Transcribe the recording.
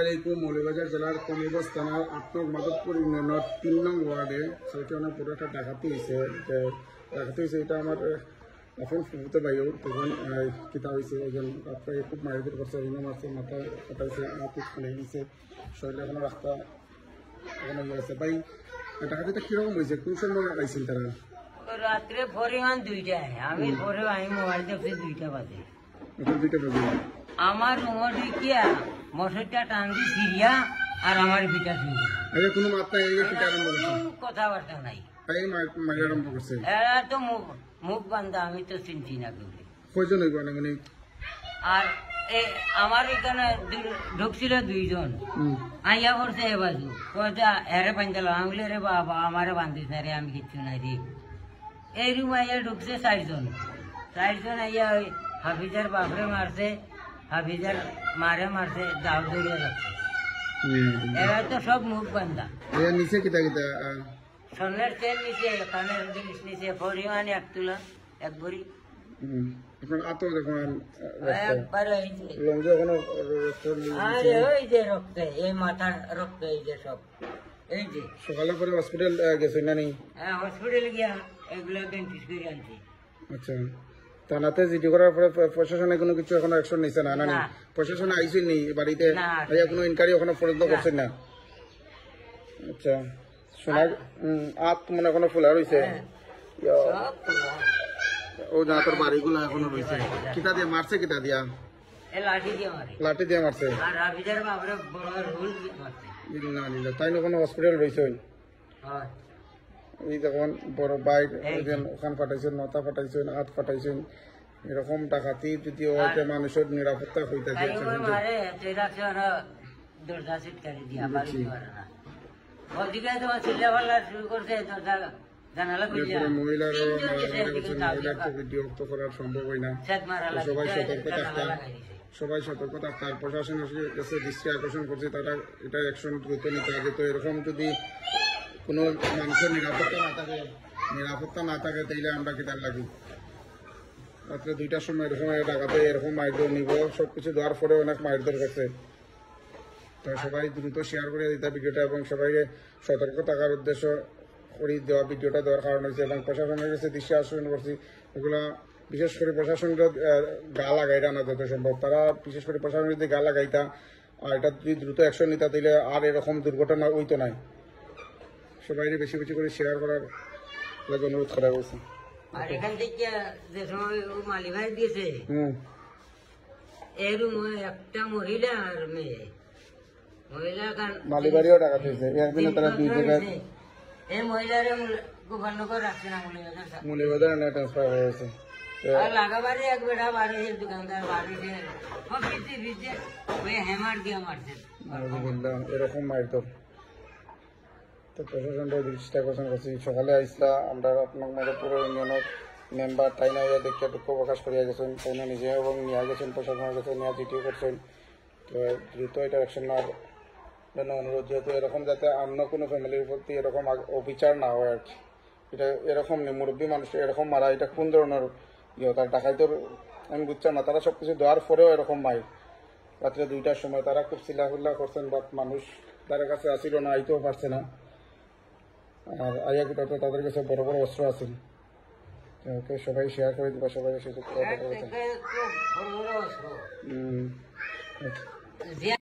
আলাইকুম। মৌলভীবাজার জেলার কমিগঞ্জ থানার ৮ নং মাধবপুর ইউনিয়নের ৩ নং ওয়ার্ডে সেটা অনেক বড় একটা ডাকাতি হয়েছে। এটা আমার এখন ফুটতে পাইও তখন কিতাব হয়েছে একজন রাত্রে খুব মারিদের করছে, ইমাম আছে, মাথা কাটাইছে, মাথা খুলে গেছে, শরীরে এখনো রাস্তা এখনো ইয়ে আছে। ভাই ডাকাতিটা কিরকম হয়েছে, কোন সময় লাগাইছিল তারা? রাত্রে পরিমাণ 2টায়, আমি পরে আমি মোবাইল দেখছি 2টা বাজে। এখন 2টা বাজে আমার রুমের দিকিয়া মশারটা টান দিয়ে সিরিয়া আর আমার পিঠা শুনছে। কোনো মাত্রা পিঠা আরম্ভ করছে, কথাবার্তা নাই, মারি আরম্ভ করছে। এরা তো মুখ বান্ধা, আমি তো চিনছি না কেউ। কয়জন হইব মানে? আর আমার এখানে ঢুকছিল 2 জন, আইয়া করছে এ বাজু কয়টা এরে বান্ধাল, আমি বলি রে বাবা আমারে বান্ধিস না রে, আমি কিচ্ছু নাই রে। এই রুম আইয়া ঢুকছে 4 জন আইয়া ওই হাফিজার বাপরে মারছে, হাফিজার মারছে, দাও ধরিয়ে রাখছে। এরা তো সব মুখ বান্ধা। নিচে কিতা কিতা স্বর্ণের চেন নিচে, কানের জিনিস নিচে, পরিমাণ 1 তোলা 1 ভরি। এখন আতো দেখুন একবারে এই যে রক্ত, এই মাথার রক্ত, এই যে সব, এই যে সকালে পরে হসপিটাল গেছে না? হ্যাঁ, হসপিটাল গিয়া এগুলো ডেন্টিস্ট করে আনছি। আচ্ছা, থানাতে জিডি করার পরে প্রশাসনে কোনো কিছু এখন অ্যাকশন নিছে না? না, প্রশাসন আইসেন নি বাড়িতে? কোনো ইনকোয়ারি ওখানে পর্যন্ত করছেন না? আচ্ছা, শোনা মনে এখনো ফোলা রয়েছে, ও যা তোর বাড়িগুলো এখনো রয়েছে। কিতা দিয়ে মারছে? কিতা দিয়া? লাঠি দিয়ে মারছে। তাই কোনো হসপিটাল রয়েছে? এই দেখুন বড় বাইক ওখান ফাটাইছেন, মাথা ফাটাইছেন, হাত ফাটাইছেন। এরকম ডাকাতি যদি হয়তো মানুষের নিরাপত্তা হইতে মহিলার তো ভিডিও করার সম্ভব হয় না। সবাই সতর্ক থাকতে, আর প্রশাসনের কাছে দৃষ্টি আকর্ষণ করছে তারা এটা অ্যাকশন দ্রুত নিতে হবে। তো এরকম যদি কোনো মানুষের নিরাপত্তা না থাকে তাইলে আমরা কি তার লাগি রাত্রে 2টার সময় এরকম ডাকাতে এরকম মারধর নিব, সবকিছু দেওয়ার পরে অনেক মারধর করছে। তো সবাই দ্রুত শেয়ার করে দিতে ভিডিওটা এবং সবাইকে সতর্ক থাকার উদ্দেশ্য করে দেওয়া ভিডিওটা দেওয়ার কারণ হয়েছে। এবং প্রশাসনের কাছে দৃষ্টি আকর্ষণ করছি, এগুলা বিশেষ করে প্রশাসনকে গা লাগাইটা না যত সম্ভব। তারা বিশেষ করে প্রশাসন যদি গা লাগাইতা আর এটা যদি দ্রুত অ্যাকশন নিতা তাইলে আর এরকম দুর্ঘটনা হইতো নাই। সবাই বেশি বেশি করে শেয়ার করার অনুরোধ করা হয়েছে। আর এখান থেকে যে সময় মালিভাই দিয়েছে এর একটা মহিলা আর মেয়ে, মহিলা মালিবাড়িও টাকা দিয়েছে। তারা 2 জায়গায় এই মহিলার গোপালনগর রাখছে না, মৌলভীবাজার ট্রান্সফার হয়েছে। লাগাবাড়ি এক বেটা বাড়ির দোকানদার বাড়িতে হেমার দিয়ে মারছে, এরকম মারতো। তো প্রশাসনটা দৃষ্টি আকর্ষণ করছি। সকালে আইসলা আমরা আপনার মাধবপুর ইউনিয়নের মেম্বার তাই না দেখে দুঃখ প্রকাশ করিয়া গেছেন, তাই না নিজে এবং নিয়ে গেছেন প্রশাসনের কাছে, নিয়ে জিটিও করছেন। তো দ্রুত এটা অ্যাকশন নেওয়ার জন্য অনুরোধ, যেহেতু এরকম যাতে অন্য কোনো ফ্যামিলির প্রতি এরকম অবিচার না হয় আর কি। এটা এরকম নেই, মুরব্বী মানুষ এরকম মারা, এটা কোন ধরনের তার ডাকাইতর আমি বুঝতাম না। তারা সবকিছু দেওয়ার পরেও এরকম মাই রাত্রে 2টার সময় তারা খুব চিল্লাফিল্লা করছেন, বাট মানুষ তাদের কাছে আসিল না, আইতেও পারছে না। আর আইয়া তো তাদের কাছে বড় বড় অস্ত্র আছে। ওকে সবাই শেয়ার করে দিবা, সবাই সুযোগ